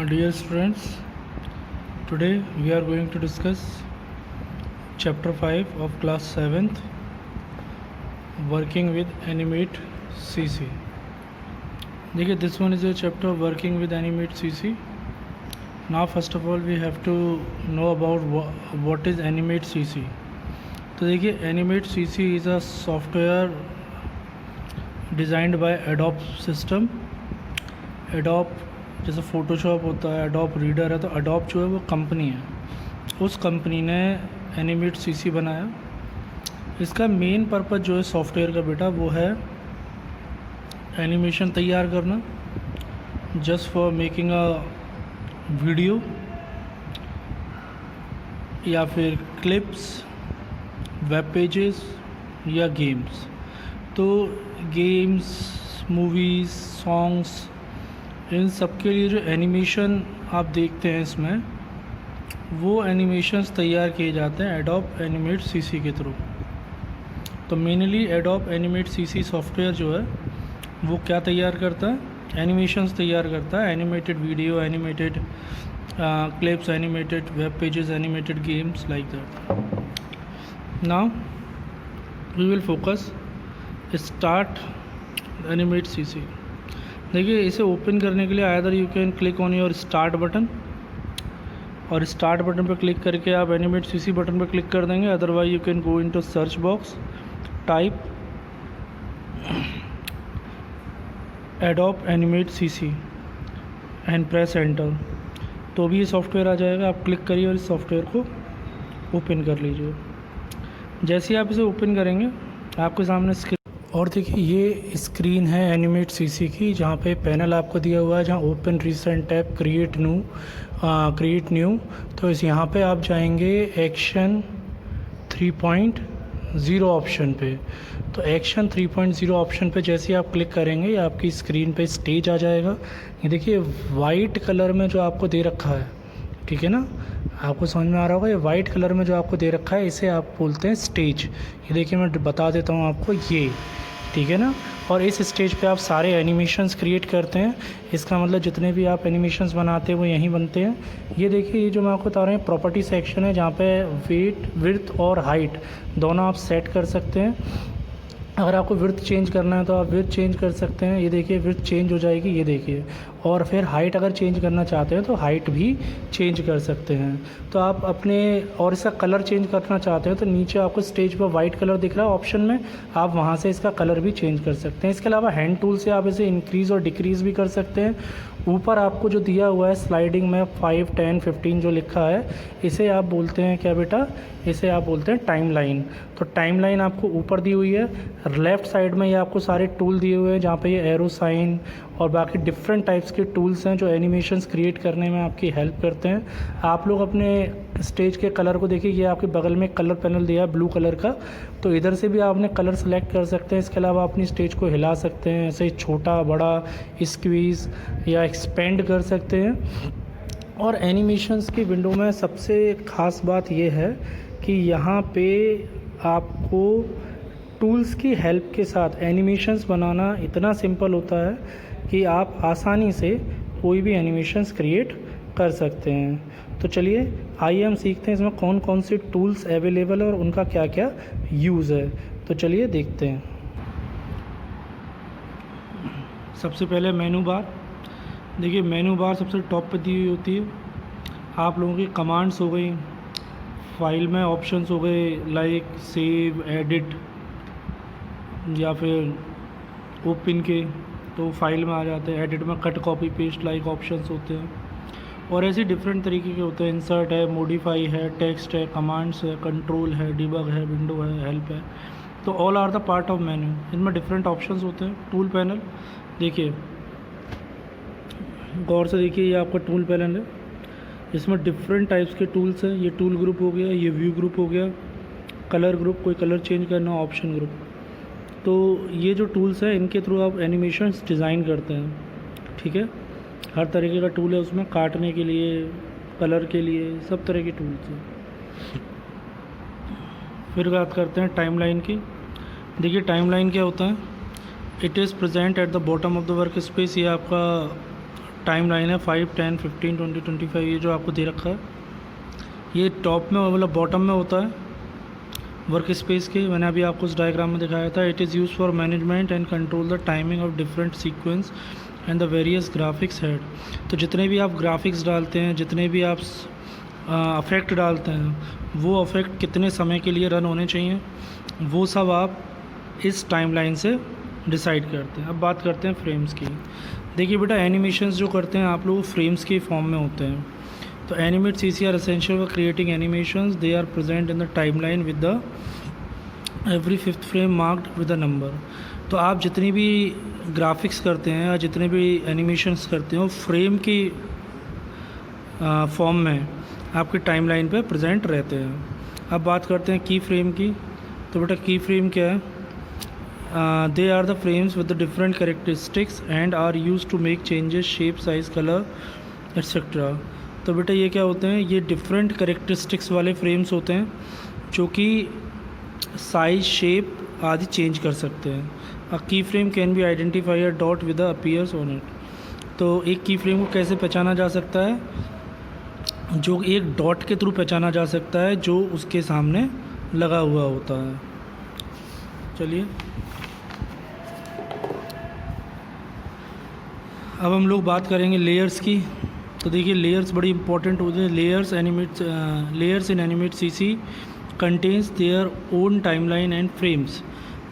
Dear students, today we are going to discuss chapter 5 of class 7th, working with Animate CC. देखिए, this one is a chapter of working with Animate CC. Now first of all we have to know about what is Animate CC. तो देखिए, Animate CC is a software designed by Adobe system. Adobe जैसे Photoshop होता है, adobe reader है, तो adobe जो है वो कंपनी है, उस कंपनी ने एनिमेट सीसी बनाया। इसका मेन पर्पज़ जो है सॉफ्टवेयर का बेटा वो है एनिमेशन तैयार करना, just for making a video या फिर क्लिप्स, वेब पेजेस या गेम्स। तो गेम्स, मूवीज़, सॉन्ग्स, इन सब के लिए जो एनिमेशन आप देखते हैं इसमें, वो एनिमेशंस तैयार किए जाते हैं एडोब एनिमेट सीसी के थ्रू। तो mainly adobe Animate CC software जो है वो क्या तैयार करता है? एनिमेशंस तैयार करता है, animated video, animated clips, animated web pages, animated games, like that. Now we will focus start Animate CC. देखिए, इसे ओपन करने के लिए either you can click on your start button, और स्टार्ट बटन पर क्लिक करके आप एनिमेट सीसी बटन पर क्लिक कर देंगे। Otherwise you can go into search box, type Adobe Animate CC and press enter, तो भी ये सॉफ्टवेयर आ जाएगा। आप क्लिक करिए और इस सॉफ्टवेयर को ओपन कर लीजिए। जैसे ही आप इसे ओपन करेंगे आपके सामने स्क्रीन, और देखिए ये स्क्रीन है एनिमेट सीसी की, जहाँ पे पैनल आपको दिया हुआ है, जहाँ open recent tab, create new. तो इस यहाँ पे आप जाएंगे एक्शन 3.0 ऑप्शन पे। तो एक्शन 3.0 ऑप्शन पे जैसे ही आप क्लिक करेंगे, ये आपकी स्क्रीन पे स्टेज आ जाएगा। ये देखिए वाइट कलर में जो आपको दे रखा है, ठीक है ना, आपको समझ में आ रहा होगा। ये वाइट कलर में जो आपको दे रखा है, इसे आप बोलते हैं स्टेज। ये देखिए मैं बता देता हूँ आपको, ये ठीक है ना। और इस स्टेज पे आप सारे एनिमेशंस क्रिएट करते हैं। इसका मतलब जितने भी आप एनिमेशंस बनाते हैं वो यहीं बनते हैं। ये देखिए, ये जो मैं आपको बता रहा हूँ प्रॉपर्टी सेक्शन है, जहाँ पे वेट, विड्थ और हाइट दोनों आप सेट कर सकते हैं। अगर आपको विड्थ चेंज करना है तो आप विड्थ चेंज कर सकते हैं। ये देखिए विड्थ चेंज हो जाएगी, ये देखिए। और फिर हाइट अगर चेंज करना चाहते हैं तो हाइट भी चेंज कर सकते हैं। तो आप अपने, और इसका कलर चेंज करना चाहते हैं तो नीचे आपको स्टेज पर वाइट कलर दिख रहा है ऑप्शन में, आप वहाँ से इसका कलर भी चेंज कर सकते हैं। इसके अलावा हैंड टूल से आप इसे इंक्रीज़ और डिक्रीज़ भी कर सकते हैं। ऊपर आपको जो दिया हुआ है स्लाइडिंग में 5, 10, 15 जो लिखा है, इसे आप बोलते हैं क्या बेटा? इसे आप बोलते हैं टाइमलाइन। तो टाइमलाइन आपको ऊपर दी हुई है। लेफ़्ट साइड में ये आपको सारे टूल दिए हुए हैं, जहाँ पे ये एरो साइन और बाकी डिफरेंट टाइप्स के टूल्स हैं जो एनिमेशंस क्रिएट करने में आपकी हेल्प करते हैं। आप लोग अपने स्टेज के कलर को देखिए, ये आपके बगल में कलर पैनल दिया है ब्लू कलर का, तो इधर से भी आप अपने कलर सेलेक्ट कर सकते हैं। इसके अलावा अपनी स्टेज को हिला सकते हैं, ऐसे छोटा बड़ा स्क्वीज़ या एक्सपेंड कर सकते हैं। और एनिमेशंस की विंडो में सबसे ख़ास बात ये है कि यहाँ पे आपको टूल्स की हेल्प के साथ एनिमेशंस बनाना इतना सिंपल होता है कि आप आसानी से कोई भी एनिमेशंस क्रिएट कर सकते हैं। तो चलिए आइए हम सीखते हैं इसमें कौन कौन से टूल्स अवेलेबल है और उनका क्या क्या यूज़ है। तो चलिए देखते हैं। सबसे पहले मेनू बार। देखिए मेनू बार सबसे टॉप पे दी हुई होती है। आप लोगों की कमांड्स हो गई, फाइल में ऑप्शंस हो गए लाइक सेव, एडिट या फिर ओपन के, तो फाइल में आ जाते हैं। एडिट में cut, copy, paste like options होते हैं। और ऐसे डिफरेंट तरीके के होते हैं। इंसर्ट है, मॉडिफाई है, टेक्स्ट है, कमांड्स है, कंट्रोल है, डिबग है, विंडो है, हेल्प है। तो all are the part of menu. इनमें डिफरेंट ऑप्शंस होते हैं। टूल पैनल देखिए, गौर से देखिए, ये आपका टूल पैनल है। इसमें डिफरेंट टाइप्स के टूल्स हैं। ये टूल ग्रुप हो गया, ये व्यू ग्रुप हो गया, कलर ग्रुप, कोई कलर चेंज करना, ऑप्शन ग्रुप। तो ये जो टूल्स हैं इनके थ्रू आप एनिमेशंस डिज़ाइन करते हैं, ठीक है। हर तरीके का टूल है उसमें, काटने के लिए, कलर के लिए, सब तरह के टूल्स हैं। फिर बात करते हैं टाइमलाइन की। देखिए टाइमलाइन क्या होता है? It is present at the bottom of the work space. ये आपका टाइम लाइन है 5, 10, 15, 20, 25, ये जो आपको दे रखा है ये टॉप में मतलब बॉटम में होता है वर्क स्पेस के। मैंने अभी आपको उस डायग्राम में दिखाया था। It is use for management and control the timing of different sequence and the various graphics head. तो जितने भी आप ग्राफिक्स डालते हैं, जितने भी आप अफेक्ट डालते हैं, वो अफेक्ट कितने समय के लिए रन होने चाहिए, वो सब आप इस टाइमलाइन से डिसाइड करते हैं। अब बात करते हैं फ्रेम्स की। देखिए बेटा, एनिमेशंस जो करते हैं आप लोग फ्रेम्स के फॉर्म में होते हैं। तो Animate CC are essential for creating animations. They are present in the timeline with the every 5th frame marked with a number. तो आप जितनी भी ग्राफिक्स करते हैं या जितने भी एनिमेशंस करते हैं वो फ्रेम की फॉर्म में आपकी टाइमलाइन पे प्रेजेंट रहते हैं। अब बात करते हैं की फ्रेम की। तो बेटा की फ्रेम क्या है? They are the frames with the different characteristics and are use to make changes shape, size, colour etcetera. तो बेटा ये क्या होते हैं? ये डिफरेंट कैरेक्टरिस्टिक्स वाले फ्रेम्स होते हैं जो कि साइज, शेप आदि चेंज कर सकते हैं। अ key frame can be identify a dot with appears on it. तो एक की फ्रेम को कैसे पहचाना जा सकता है? जो एक डॉट के थ्रू पहचाना जा सकता है जो उसके सामने लगा हुआ होता है। चलिए अब हम लोग बात करेंगे लेयर्स की। तो देखिए लेयर्स बड़ी इंपॉर्टेंट होते हैं। Layers in Animate CC contains their own timeline and frames.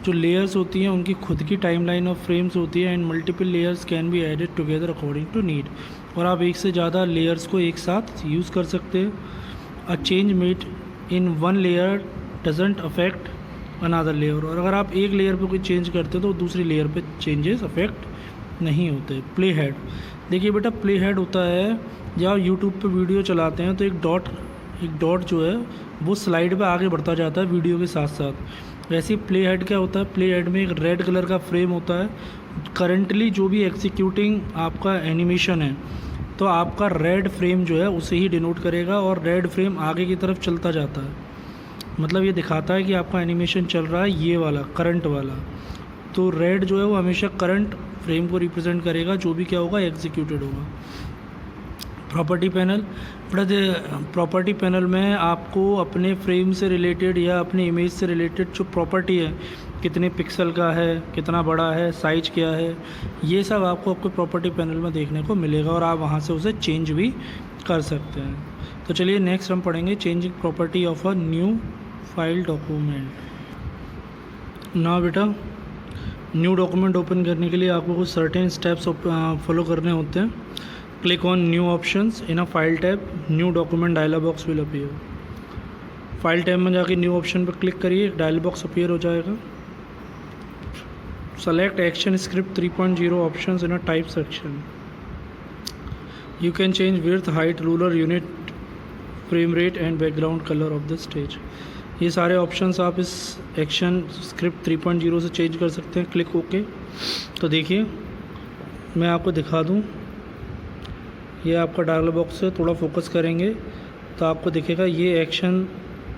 जो लेयर्स होती हैं उनकी खुद की टाइमलाइन और फ्रेम्स होती है। And multiple layers can be added together according to need. और आप एक से ज़्यादा लेयर्स को एक साथ यूज़ कर सकते हैं। A change made in one layer doesn't affect another layer. और अगर आप एक लेयर पे कोई चेंज करते हो तो दूसरी लेयर पे चेंजेस अफेक्ट नहीं होते। प्ले हेड, देखिए बेटा प्ले हेड होता है जब आप यूट्यूब पे वीडियो चलाते हैं तो एक डॉट जो है वो स्लाइड पे आगे बढ़ता जाता है वीडियो के साथ साथ। वैसे ही प्ले हेड क्या होता है? प्ले हेड में एक रेड कलर का फ्रेम होता है। करंटली जो भी एग्जीक्यूटिंग आपका एनिमेशन है तो आपका रेड फ्रेम जो है उसे ही डिनोट करेगा और रेड फ्रेम आगे की तरफ चलता जाता है। मतलब ये दिखाता है कि आपका एनिमेशन चल रहा है ये वाला करंट वाला। तो रेड जो है वो हमेशा करंट फ्रेम को रिप्रेजेंट करेगा जो भी क्या होगा एग्जीक्यूटेड होगा। प्रॉपर्टी पैनल, प्रॉपर्टी पैनल में आपको अपने फ्रेम से रिलेटेड या अपने इमेज से रिलेटेड जो प्रॉपर्टी है, कितने पिक्सल का है, कितना बड़ा है, साइज क्या है, ये सब आपको आपके प्रॉपर्टी पैनल में देखने को मिलेगा और आप वहाँ से उसे चेंज भी कर सकते हैं। तो चलिए नेक्स्ट हम पढ़ेंगे changing property of a new file document. ना बेटा, न्यू डॉक्यूमेंट ओपन करने के लिए आपको कुछ सर्टेन स्टेप्स फॉलो करने होते हैं। Click on new options in a file tab, new document dialog box will appear. File tab में जाके न्यू ऑप्शन पर क्लिक करिए, डायलॉग बॉक्स अपीयर हो जाएगा। Select action script 3.0 options in a type section. You can change width, height, ruler, unit, frame rate and background colour of the stage. ये सारे options आप इस एक्शन स्क्रिप्ट 3.0 से change कर सकते हैं। Click okay. तो देखिए मैं आपको दिखा दूं, ये आपका डायलॉग बॉक्स है। थोड़ा फोकस करेंगे तो आपको दिखेगा ये एक्शन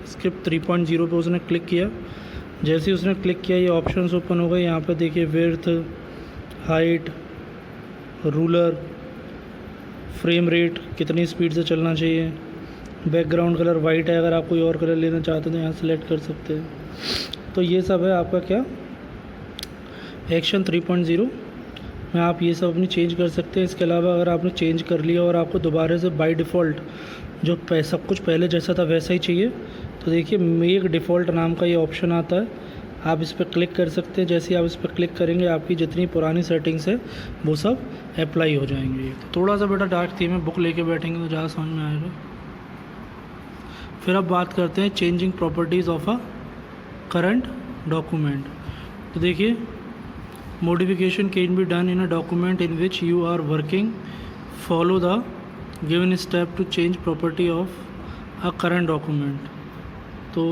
स्क्रिप्ट 3.0 पे उसने क्लिक किया। जैसे ही उसने क्लिक किया ये ऑप्शंस ओपन हो गए। यहाँ पे देखिए width, height, ruler, frame rate, कितनी स्पीड से चलना चाहिए, बैकग्राउंड कलर वाइट है, अगर आप कोई और कलर लेना चाहते हैं तो यहाँ सेलेक्ट कर सकते हैं। तो ये सब है आपका क्या एक्शन 3.0 में आप ये सब अपनी चेंज कर सकते हैं। इसके अलावा अगर आपने चेंज कर लिया और आपको दोबारा से बाय डिफ़ॉल्ट जो सब कुछ पहले जैसा था वैसा ही चाहिए तो देखिए मेक डिफ़ॉल्ट नाम का ये ऑप्शन आता है, आप इस पर क्लिक कर सकते हैं। जैसे ही आप इस पर क्लिक करेंगे आपकी जितनी पुरानी सेटिंग्स है वो सब अप्लाई हो जाएंगे। थोड़ा सा बेटा डार्क थीम है, बुक लेके बैठेंगे तो ज़्यादा समझ में आएगा। फिर अब बात करते हैं changing properties of a current document. तो देखिए modification can be done in a document in which you are working. Follow the given step to change property of a current document. तो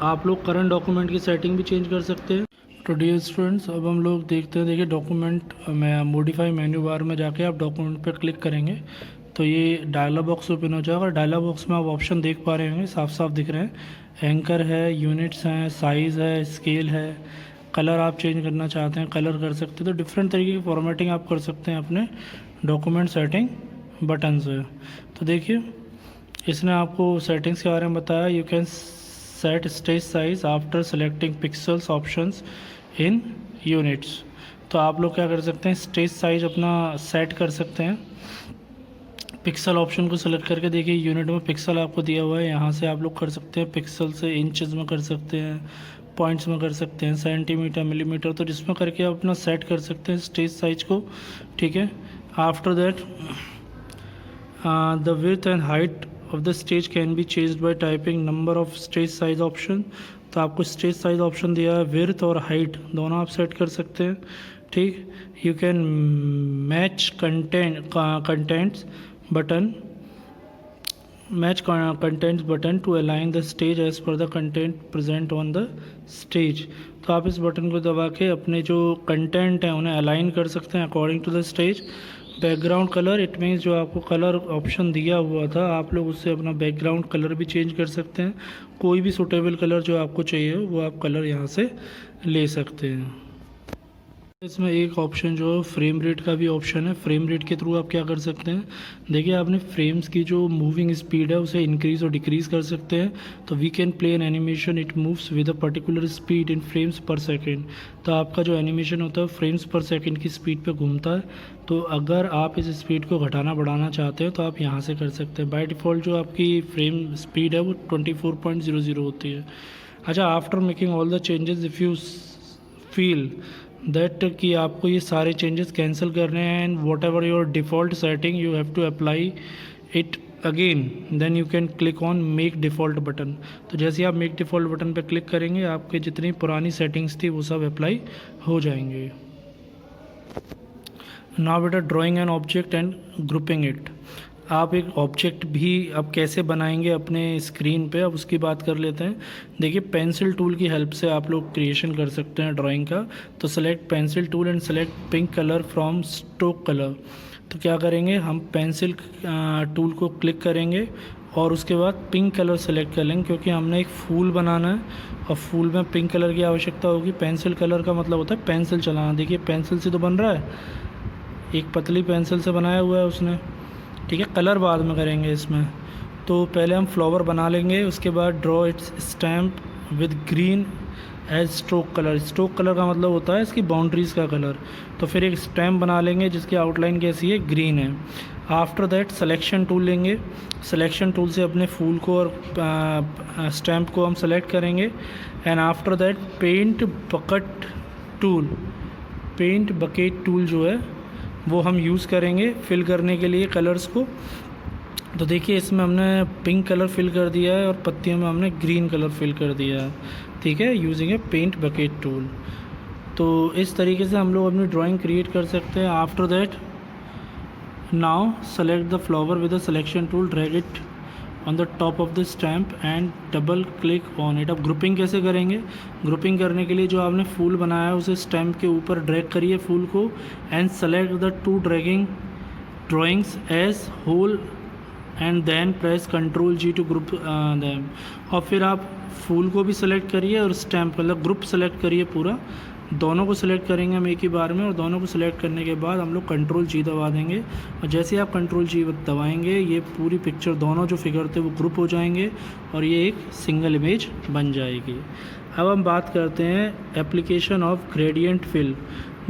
आप लोग करंट डॉक्यूमेंट की setting भी change कर सकते हैं। तो डियर स्टूडेंट्स अब हम लोग देखते हैं। देखिए डॉक्यूमेंट में मॉडिफाई मेन्यू बार में जाके आप डॉक्यूमेंट पर क्लिक करेंगे तो ये डायलॉग बॉक्स ओपन हो जाएगा। डायलॉग बॉक्स में आप ऑप्शन देख पा रहे होंगे, साफ साफ दिख रहे हैं। एंकर है, यूनिट्स हैं, साइज़ है, स्केल है, कलर आप चेंज करना चाहते हैं कलर कर सकते हैं। तो डिफरेंट तरीके की फॉर्मेटिंग आप कर सकते हैं अपने डॉक्यूमेंट सेटिंग बटन से। तो देखिए इसने आपको सेटिंग्स के बारे में बताया। You can set stage size after selecting pixels options in units. तो आप लोग क्या कर सकते हैं, स्टेज साइज अपना सेट कर सकते हैं पिक्सल ऑप्शन को सेलेक्ट करके। देखिए यूनिट में पिक्सल आपको दिया हुआ है, यहाँ से आप लोग कर सकते हैं पिक्सल से इंचेस में कर सकते हैं, पॉइंट्स में कर सकते हैं, सेंटीमीटर, मिलीमीटर, तो जिसमें करके आप अपना सेट कर सकते हैं स्टेज साइज को। ठीक है, after that the width and height of the stage can be changed by typing number of stage size option. तो आपको स्टेज साइज ऑप्शन दिया है, विड्थ और हाइट दोनों आप सेट कर सकते हैं। ठीक, you can match contents button to align the stage edge पर the content present on the stage. तो आप इस बटन को दबा के अपने जो कंटेंट हैं उन्हें अलाइन कर सकते हैं according to the stage. Background colour, it means जो आपको कलर ऑप्शन दिया हुआ था आप लोग उससे अपना बैकग्राउंड कलर भी चेंज कर सकते हैं। कोई भी सूटेबल कलर जो आपको चाहिए वो आप कलर यहाँ से ले सकते हैं। इसमें एक ऑप्शन जो फ्रेम रेट का भी ऑप्शन है। फ्रेम रेट के थ्रू आप क्या कर सकते हैं, देखिए आपने फ्रेम्स की जो मूविंग स्पीड है उसे इंक्रीज़ और डिक्रीज़ कर सकते हैं। तो we can play an animation it moves with a particular speed in frames per second. तो आपका जो एनिमेशन होता है फ्रेम्स पर सेकेंड की स्पीड पे घूमता है। तो अगर आप इस स्पीड को घटाना बढ़ाना चाहते हैं तो आप यहाँ से कर सकते हैं। बाय डिफ़ॉल्ट जो आपकी फ्रेम स्पीड है वो 24.00 होती है। अच्छा, after making all the changes if you feel that कि आपको ये सारे चेंजेस कैंसिल करने हैं and whatever your default setting you have to apply it again, then you can click on make default button. तो जैसे आप make default button पर क्लिक करेंगे आपके जितनी पुरानी सेटिंग्स थी वो सब अप्लाई हो जाएंगे। नाउ बेटा drawing an object and grouping it. आप एक ऑब्जेक्ट भी अब कैसे बनाएंगे अपने स्क्रीन पे, अब उसकी बात कर लेते हैं। देखिए पेंसिल टूल की हेल्प से आप लोग क्रिएशन कर सकते हैं ड्राइंग का। तो select pencil tool and select pink colour from stroke colour. तो क्या करेंगे, हम पेंसिल टूल को क्लिक करेंगे और उसके बाद पिंक कलर सेलेक्ट कर लेंगे क्योंकि हमने एक फूल बनाना है और फूल में पिंक कलर की आवश्यकता होगी। पेंसिल कलर का मतलब होता है पेंसिल चलाना। देखिए पेंसिल से तो बन रहा है, एक पतली पेंसिल से बनाया हुआ है उसने। ठीक है, कलर बाद में करेंगे इसमें। तो पहले हम फ्लावर बना लेंगे, उसके बाद draw its stamp with green as stroke colour. Stroke colour का मतलब होता है इसकी बाउंड्रीज़ का कलर। तो फिर एक स्टैम्प बना लेंगे जिसकी आउटलाइन कैसी है, ग्रीन है। आफ्टर दैट सिलेक्शन टूल लेंगे। सिलेक्शन टूल से अपने फूल को और स्टैम्प को हम सेलेक्ट करेंगे। And after that paint bucket tool जो है वो हम यूज़ करेंगे फिल करने के लिए कलर्स को। तो देखिए इसमें हमने पिंक कलर फिल कर दिया है और पत्तियों में हमने ग्रीन कलर फिल कर दिया है। ठीक है, using a paint bucket tool. तो इस तरीके से हम लोग अपनी ड्राइंग क्रिएट कर सकते हैं। After that now select the flower with the selection tool, drag it on the top of the stamp and double click on it. अब ग्रुपिंग कैसे करेंगे, ग्रुपिंग करने के लिए जो आपने फूल बनाया है उसे स्टैम्प के ऊपर ड्रैग करिए फूल को and select the two dragging drawings as whole and then press Ctrl+G to group them. और फिर आप फूल को भी सेलेक्ट करिए और स्टैम्प मतलब ग्रुप सेलेक्ट करिए पूरा। दोनों को सिलेक्ट करेंगे हम एक ही बार में और दोनों को सिलेक्ट करने के बाद हम लोग Ctrl+G दबा देंगे। और जैसे ही आप Ctrl+G दबाएंगे ये पूरी पिक्चर दोनों जो फिगर थे वो ग्रुप हो जाएंगे और ये एक सिंगल इमेज बन जाएगी। अब हम बात करते हैं एप्लीकेशन ऑफ ग्रेडियंट फिल।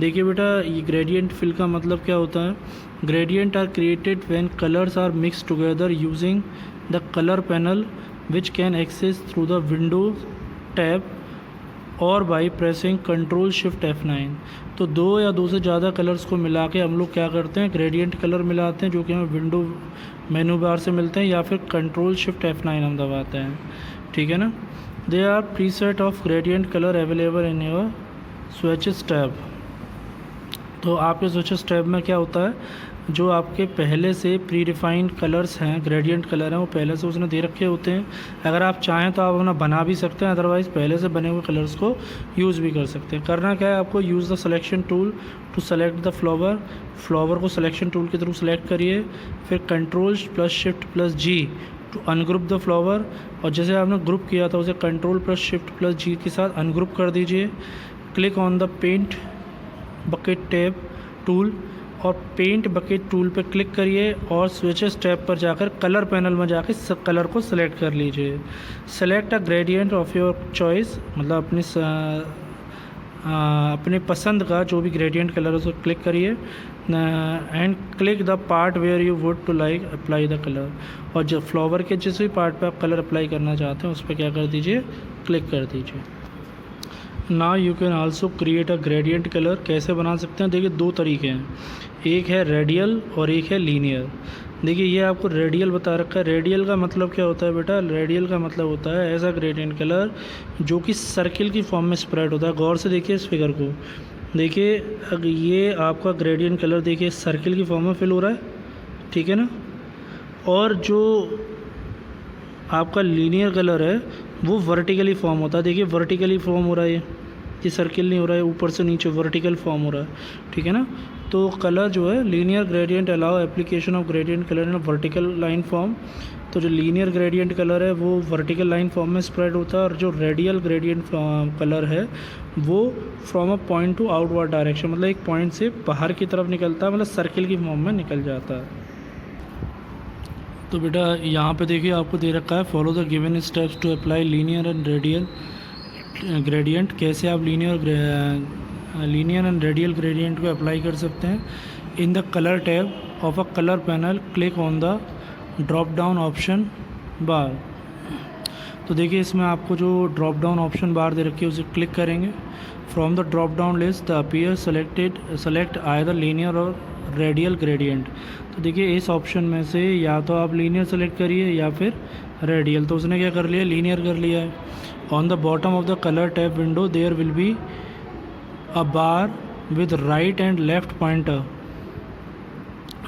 देखिए बेटा ये ग्रेडियंट फिल का मतलब क्या होता है। Gradient are created when colours are mix together using the colour panel which can access through the window tab और बाई प्रेसिंग Ctrl+Shift+F9। तो दो या दो से ज़्यादा कलर्स को मिला के हम लोग क्या करते हैं, ग्रेडियंट कलर मिलाते हैं जो कि हमें विंडो मेनू बार से मिलते हैं या फिर Ctrl+Shift+F9 हम दबाते हैं। ठीक है ना। There are preset of gradient colour available in your swatches tab. तो आपके स्विचेस टैब में क्या होता है, जो आपके पहले से प्री डिफाइंड कलर्स हैं, ग्रेडियंट कलर हैं, वो पहले से उसने दे रखे होते हैं। अगर आप चाहें तो आप अपना बना भी सकते हैं, अदरवाइज़ पहले से बने हुए कलर्स को यूज़ भी कर सकते हैं। करना क्या है आपको, use the selection tool to select the flower को सिलेक्शन टूल के थ्रू सेलेक्ट करिए, फिर Ctrl+Shift+G to ungroup the flower. और जैसे आपने ग्रुप किया था उसे Ctrl+Shift+G के साथ अनग्रुप कर दीजिए। Click on the paint bucket tab tool और पेंट बकेट टूल पे क्लिक करिए और स्विचेस टैब पर जाकर कलर पैनल में जाकर कलर को सिलेक्ट कर लीजिए। Select a gradient of your choice, मतलब अपनी पसंद का जो भी ग्रेडियंट कलर है उसको क्लिक करिए and click the part where you would to like apply the colour. और जो फ्लावर के जिस भी पार्ट पे आप कलर अप्लाई करना चाहते हैं उस पर क्या कर दीजिए, क्लिक कर दीजिए। Now you can also create a gradient colour. कैसे बना सकते हैं, देखिए दो तरीके हैं, एक है रेडियल और एक है लीनियर। देखिए ये आपको रेडियल बता रखा है। रेडियल का मतलब क्या होता है बेटा, रेडियल का मतलब होता है ऐसा ग्रेडियंट कलर जो कि सर्किल की फॉर्म में स्प्रेड होता है। गौर से देखिए इस फिगर को, देखिए अगर ये आपका ग्रेडियंट कलर देखिए सर्किल की फॉर्म में फिल हो रहा है, ठीक है ना। और जो आपका लीनियर कलर है वो वर्टिकली फॉर्म होता है। देखिए वर्टिकली फॉर्म हो रहा है, ये सर्किल नहीं हो रहा है, ऊपर से नीचे वर्टिकल फॉर्म हो रहा है, ठीक है ना। तो कलर जो है linear gradient allow application of gradient colour in vertical line form. तो जो लीनियर ग्रेडियंट कलर है वो वर्टिकल लाइन फॉर्म में स्प्रेड होता है और जो रेडियल ग्रेडियंट कलर है वो from a point two outward direction, मतलब एक पॉइंट से बाहर की तरफ निकलता है, मतलब सर्किल की फॉर्म में निकल जाता है। तो बेटा यहाँ पे देखिए आपको दे रखा है follow the given steps to apply linear and radial gradient. कैसे आप लीनियर एंड रेडियल ग्रेडियंट को अप्लाई कर सकते हैं। In the colour tab of a colour panel click on the drop down option bar. तो देखिए इसमें आपको जो ड्रॉप डाउन ऑप्शन बार दे रखी है उसे क्लिक करेंगे। From the drop down list the appear select either linear और रेडियल ग्रेडियंट। तो देखिए इस ऑप्शन में से या तो आप लीनियर सेलेक्ट करिए या फिर रेडियल। तो उसने क्या कर लिया, लीनियर कर लिया है। On the bottom of the colour tab window there will be a bar with right and left pointer.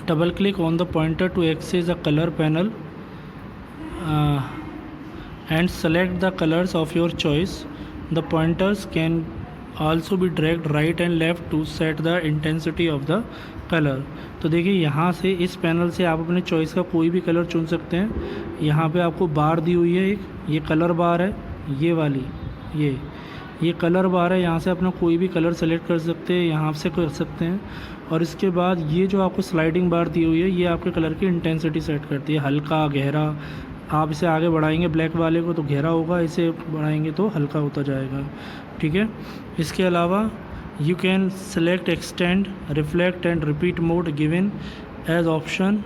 Double click on the pointer to access the color panel and select the colors of your choice. The pointers can also be dragged right and left to set the intensity of the color. तो देखिए यहाँ से इस panel से आप अपने choice का कोई भी कलर चुन सकते हैं। यहाँ पे आपको बार दी हुई है, एक ये कलर बार है, ये वाली ये कलर बार है। यहाँ से अपना कोई भी कलर सेलेक्ट कर सकते हैं, यहाँ से कर सकते हैं। और इसके बाद ये जो आपको स्लाइडिंग बार दी हुई है ये आपके कलर की इंटेंसिटी सेट करती है, हल्का गहरा। आप इसे आगे बढ़ाएंगे ब्लैक वाले को तो गहरा होगा, इसे बढ़ाएंगे तो हल्का होता जाएगा, ठीक है। इसके अलावा you can select extend, reflect and repeat mode given as option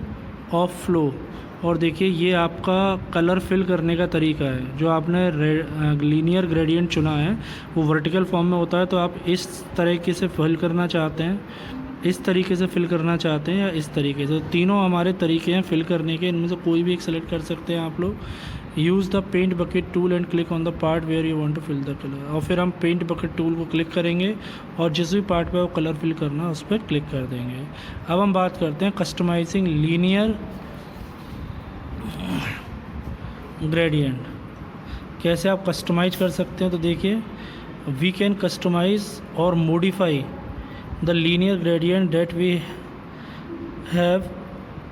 of flow. और देखिए ये आपका कलर फिल करने का तरीका है। जो आपने लीनियर ग्रेडियंट चुना है वो वर्टिकल फॉर्म में होता है, तो आप इस तरीके से फिल करना चाहते हैं, इस तरीके से फिल करना चाहते हैं या इस तरीके से। तीनों हमारे तरीके हैं फिल करने के, इनमें से कोई भी एक सेलेक्ट कर सकते हैं आप लोग। Use the paint bucket tool and click on the part where you want to fill the colour. और फिर हम पेंट बकेट टूल को क्लिक करेंगे और जिस भी पार्ट पे वो कलर फिल करना है उस पर क्लिक कर देंगे। अब हम बात करते हैं कस्टमाइजिंग लीनियर ग्रेडियंट। कैसे आप कस्टमाइज कर सकते हैं, तो देखिए वी कैन कस्टमाइज और modify the linear gradient that we have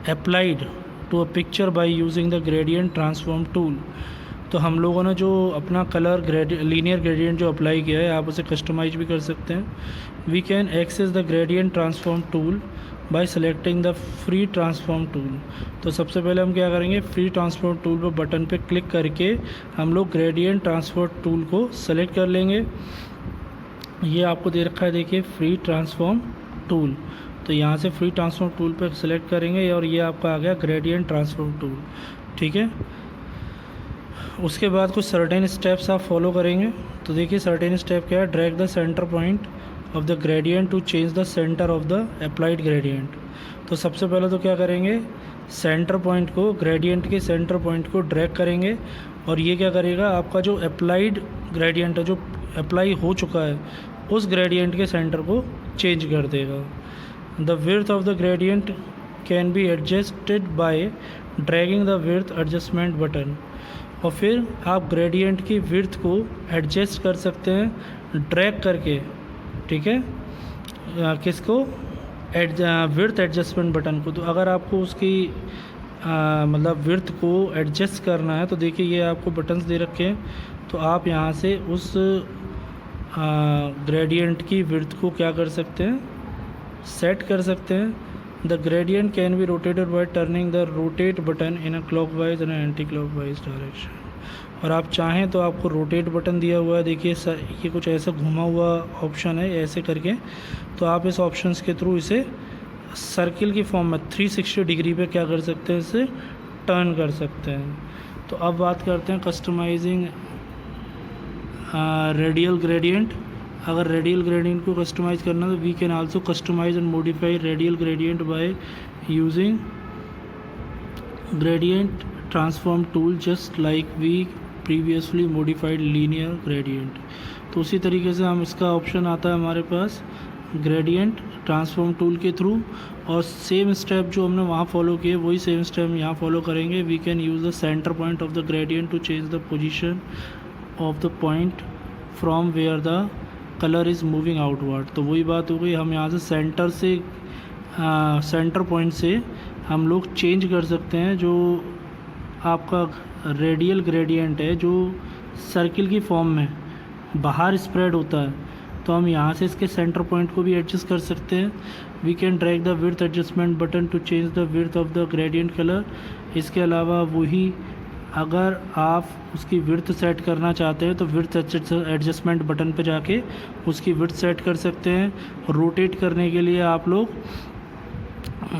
applied to a picture by using the gradient transform tool. तो हम लोगों ने जो अपना कलर लीनियर ग्रेडियंट जो अप्लाई किया है आप उसे कस्टमाइज भी कर सकते हैं। We can access the gradient transform tool by selecting the free transform tool. तो सबसे पहले हम क्या करेंगे, फ्री ट्रांसफॉर्म टूल पर बटन पे क्लिक करके हम लोग ग्रेडियंट ट्रांसफॉर्म टूल को सेलेक्ट कर लेंगे। ये आपको दे रखा है देखिए फ्री ट्रांसफॉर्म टूल। तो यहाँ से फ्री ट्रांसफॉर्म टूल पर सेलेक्ट करेंगे और ये आपका आ गया ग्रेडियंट ट्रांसफॉर्म टूल, ठीक है। उसके बाद कुछ सर्टेन स्टेप्स आप फॉलो करेंगे। तो देखिए सर्टेन स्टेप क्या है, drag the centre point of the gradient to change the centre of the applied gradient. तो सबसे पहले तो क्या करेंगे, सेंटर पॉइंट को, ग्रेडियंट के सेंटर पॉइंट को ड्रैग करेंगे और ये क्या करेगा, आपका जो अप्लाइड ग्रेडियंट है, जो अप्लाई हो चुका है, उस ग्रेडियंट के सेंटर को चेंज कर देगा। The width of the gradient can be adjusted bye dragging the width adjustment button. और फिर आप ग्रेडियंट की विड्थ को एडजस्ट कर सकते हैं ड्रैग करके, ठीक है। किसको, विड्थ एडजस्टमेंट बटन को। तो अगर आपको उसकी मतलब विड्थ को एडजस्ट करना है तो देखिए ये आपको बटन्स दे रखे हैं, तो आप यहाँ से उस ग्रेडियंट की विड्थ को क्या कर सकते हैं, सेट कर सकते हैं। The gradient can be rotated bye turning the rotate button in a clockwise and anti clockwise direction. और आप चाहें तो आपको रोटेट बटन दिया हुआ है, देखिए सर ये कुछ ऐसा घुमा हुआ ऑप्शन है ऐसे करके, तो आप इस ऑप्शंस के थ्रू इसे सर्किल की फॉर्म में 360 डिग्री पे क्या कर सकते हैं, इसे टर्न कर सकते हैं। तो अब बात करते हैं कस्टमाइजिंग रेडियल ग्रेडियंट। अगर रेडियल ग्रेडियंट को कस्टमाइज़ करना तो we can also customise and modify radial gradient by using gradient transform tool just like we previously modified linear gradient. तो उसी तरीके से हम इसका ऑप्शन आता है हमारे पास ग्रेडियंट ट्रांसफॉर्म टूल के थ्रू, और सेम स्टेप जो हमने वहाँ फॉलो किए वही सेम स्टेप यहाँ फॉलो करेंगे। We can use the centre point of the gradient to change the position of the point from where the colour is moving outward. तो वही बात हो गई, हम यहाँ से सेंटर पॉइंट से हम लोग चेंज कर सकते हैं जो आपका रेडियल ग्रेडियंट है जो सर्किल की फॉर्म में बाहर स्प्रेड होता है, तो हम यहाँ से इसके सेंटर पॉइंट को भी एडजस्ट कर सकते हैं। We can drag the width adjustment button to change the width of the gradient colour. इसके अलावा वही अगर आप उसकी विड्थ सेट करना चाहते हैं तो विड्थ एडजस्टमेंट बटन पे जाके उसकी विड्थ सेट कर सकते हैं। रोटेट करने के लिए आप लोग,